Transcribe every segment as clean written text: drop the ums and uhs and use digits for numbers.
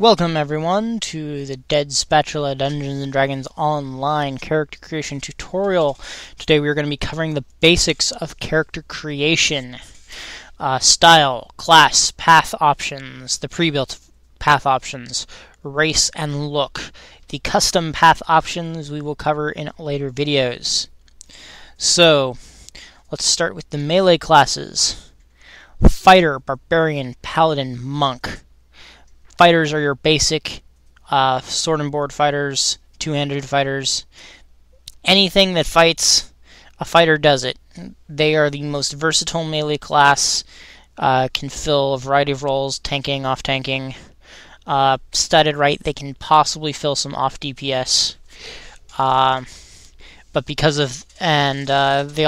Welcome everyone to the Dead Spatula Dungeons & Dragons online character creation tutorial. Today we are going to be covering the basics of character creation. Style, class, path options, the pre-built path options, race and look. The custom path options we will cover in later videos. So, let's start with the melee classes. Fighter, Barbarian, Paladin, Monk. Fighters are your basic sword and board fighters, two-handed fighters. Anything that fights, a fighter does it. They are the most versatile melee class, can fill a variety of roles, tanking, off-tanking. Studded right, they can possibly fill some off DPS. But because of, and they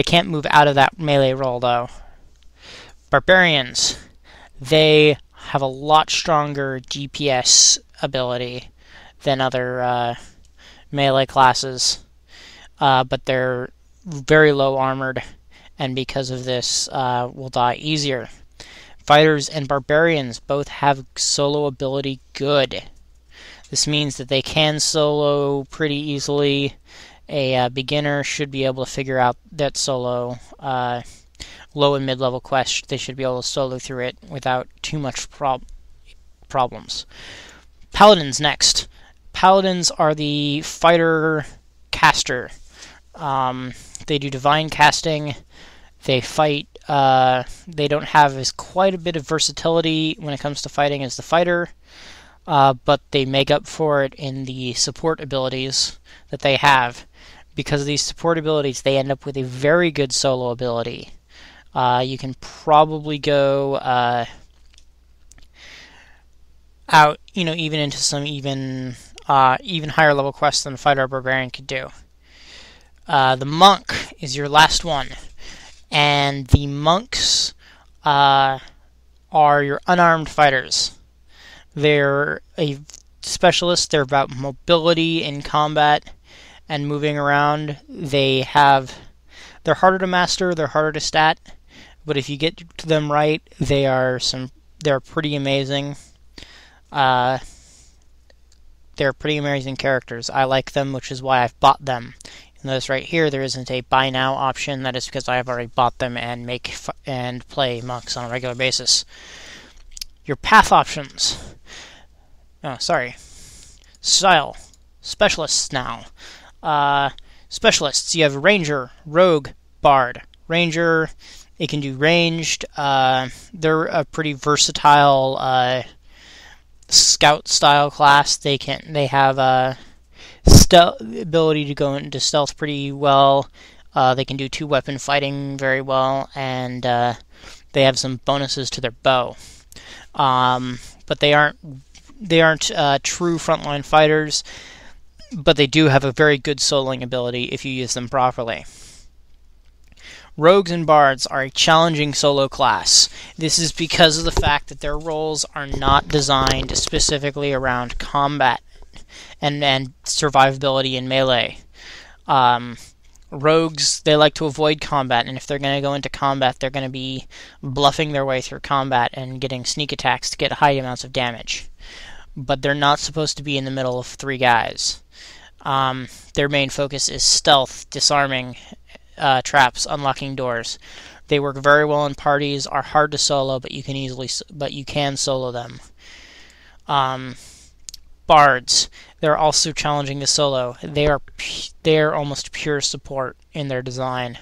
can't move out of that melee role though. Barbarians, they have a lot stronger DPS ability than other melee classes, but they're very low armored, and because of this will die easier. Fighters and Barbarians both have solo ability good. This means that they can solo pretty easily. A beginner should be able to figure out that solo. Low and mid-level quest, they should be able to solo through it without too much problems. Paladins next. Paladins are the fighter caster. They do divine casting. They fight. They don't have quite a bit of versatility when it comes to fighting as the fighter, but they make up for it in the support abilities that they have. Because of these support abilities, they end up with a very good solo ability. You can probably go out, even into some even higher level quests than a fighter or barbarian could do. The monk is your last one, and the monks are your unarmed fighters. They're a specialist. They're about mobility in combat and moving around. They're harder to master. They're harder to stat. But if you get to them right, they're pretty amazing. They're pretty amazing characters. I like them, which is why I've bought them. You notice right here there isn't a buy now option. That is because I have already bought them and play monks on a regular basis. Your path options. Oh, sorry. Style. Specialists now. Specialists. You have Ranger, Rogue, Bard. Ranger, it can do ranged. They're a pretty versatile scout style class. They have stealth ability to go into stealth pretty well. They can do two weapon fighting very well, and they have some bonuses to their bow. But they aren't true frontline fighters. But they do have a very good soloing ability if you use them properly. Rogues and Bards are a challenging solo class. This is because of the fact that their roles are not designed specifically around combat and survivability in melee. Rogues, they like to avoid combat, and if they're going to go into combat, they're going to be bluffing their way through combat and getting sneak attacks to get high amounts of damage. But they're not supposed to be in the middle of three guys. Their main focus is stealth, disarming traps, unlocking doors. They work very well in parties, are hard to solo, but you can solo them. Bards, they're also challenging to solo. They are almost pure support in their design.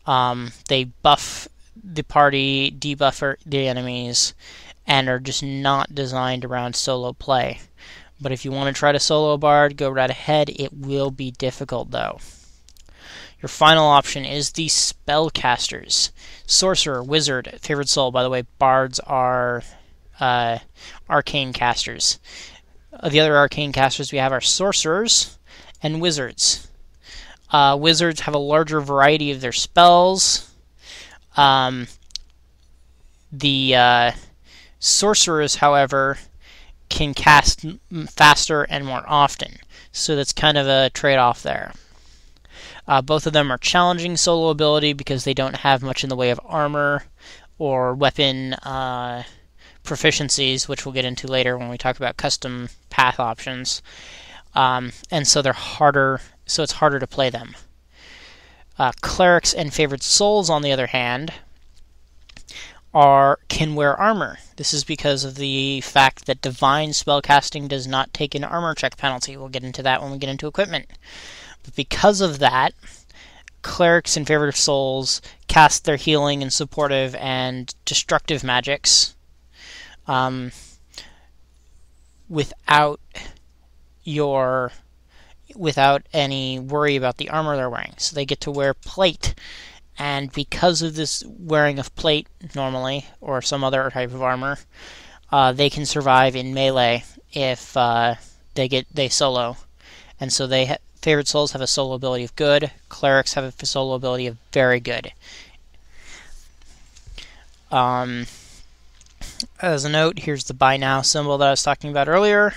They buff the party, debuff the enemies, and are just not designed around solo play. But if you want to try to solo a bard, go right ahead. It will be difficult though. Your final option is the spellcasters. Sorcerer, wizard, favored soul. By the way, bards are arcane casters. The other arcane casters we have are sorcerers and wizards. Wizards have a larger variety of their spells. The sorcerers, however, can cast faster and more often, so that's kind of a trade-off there. Both of them are challenging solo ability because they don't have much in the way of armor or weapon proficiencies, which we'll get into later when we talk about custom path options. And so they're harder, so it's harder to play them. Clerics and favored souls, on the other hand, can wear armor. This is because of the fact that divine spellcasting does not take an armor check penalty. We'll get into that when we get into equipment. But because of that, clerics and favored souls cast their healing and supportive and destructive magics without any worry about the armor they're wearing. So they get to wear plate. And because of this wearing of plate normally, or some other type of armor, they can survive in melee if they solo. And so favored souls have a solo ability of good. Clerics have a solo ability of very good. As a note, here's the buy now symbol that I was talking about earlier.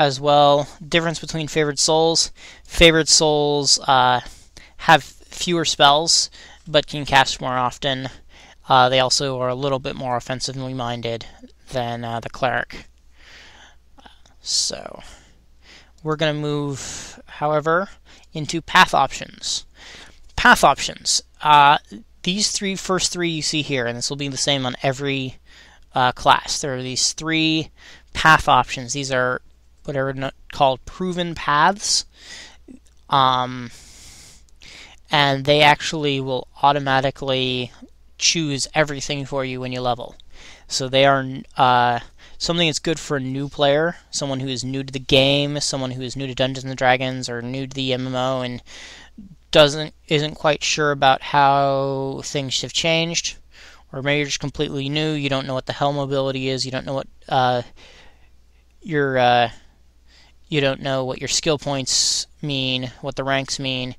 As well, difference between favored souls. Favored souls have fewer spells, but can cast more often. They also are a little bit more offensively minded than the cleric. So, we're going to move, however, into path options. Path options. These first three you see here, and this will be the same on every class. There are these three path options. These are what are called proven paths. And they actually will automatically choose everything for you when you level. So they are something that's good for a new player, someone who is new to the game, someone who is new to Dungeons & Dragons or new to the MMO and isn't quite sure about how things have changed, or maybe you're just completely new, you don't know what the hell mobility is, you don't know what your skill points mean, what the ranks mean.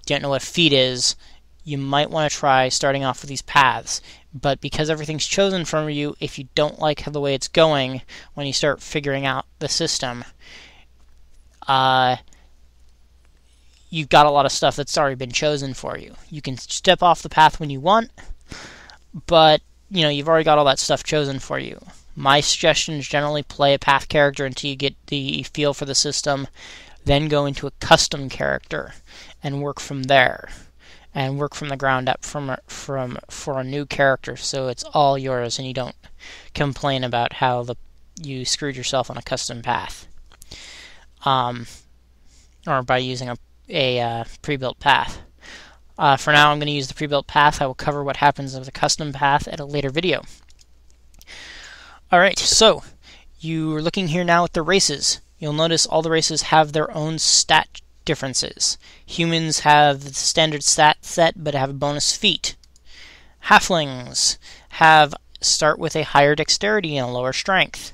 Don't know what feat is, you might want to try starting off with these paths. But because everything's chosen from you, if you don't like the way it's going when you start figuring out the system, you've got a lot of stuff that's already been chosen for you. You can step off the path when you want, but you've already got all that stuff chosen for you. My suggestion is generally play a path character until you get the feel for the system, then go into a custom character and work from there, and work from the ground up for a new character, so it's all yours and you don't complain about how you screwed yourself on a custom path, or by using a pre-built path. For now, I'm going to use the pre-built path. I will cover what happens with a custom path at a later video. Alright, so you're looking here now at the races. You'll notice all the races have their own stat differences. Humans have the standard stat set but have a bonus feat. Halflings start with a higher dexterity and a lower strength.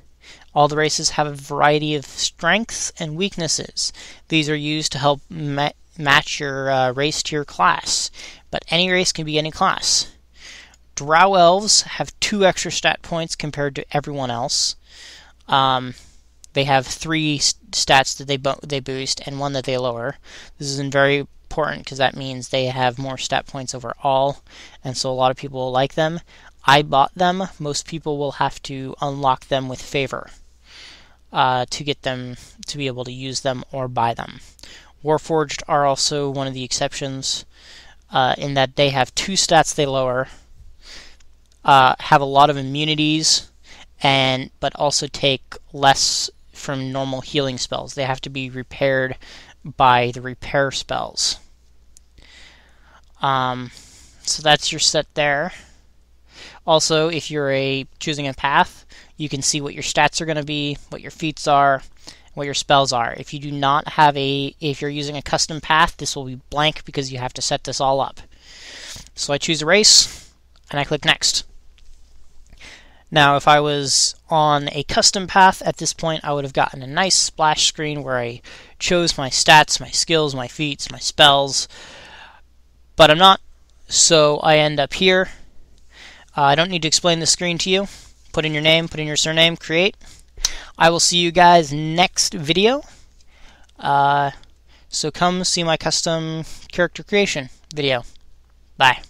All the races have a variety of strengths and weaknesses. These are used to help match your race to your class, but any race can be any class. Drow elves have 2 extra stat points compared to everyone else. They have 3 stats that they boost and 1 that they lower. This is very important because that means they have more stat points overall, and so a lot of people will like them. I bought them. Most people will have to unlock them with favor to get them to be able to use them or buy them. Warforged are also one of the exceptions in that they have 2 stats they lower, have a lot of immunities, but also take less from normal healing spells. They have to be repaired by the repair spells. So that's your set there. Also, if you're choosing a path, you can see what your stats are going to be, what your feats are, what your spells are. If you do not have if you're using a custom path, this will be blank because you have to set this all up. So I choose a race, and I click Next. Now, if I was on a custom path at this point, I would have gotten a nice splash screen where I chose my stats, my skills, my feats, my spells, but I'm not, so I end up here. I don't need to explain the screen to you. Put in your name, put in your surname, create. I will see you guys next video. So come see my custom character creation video. Bye.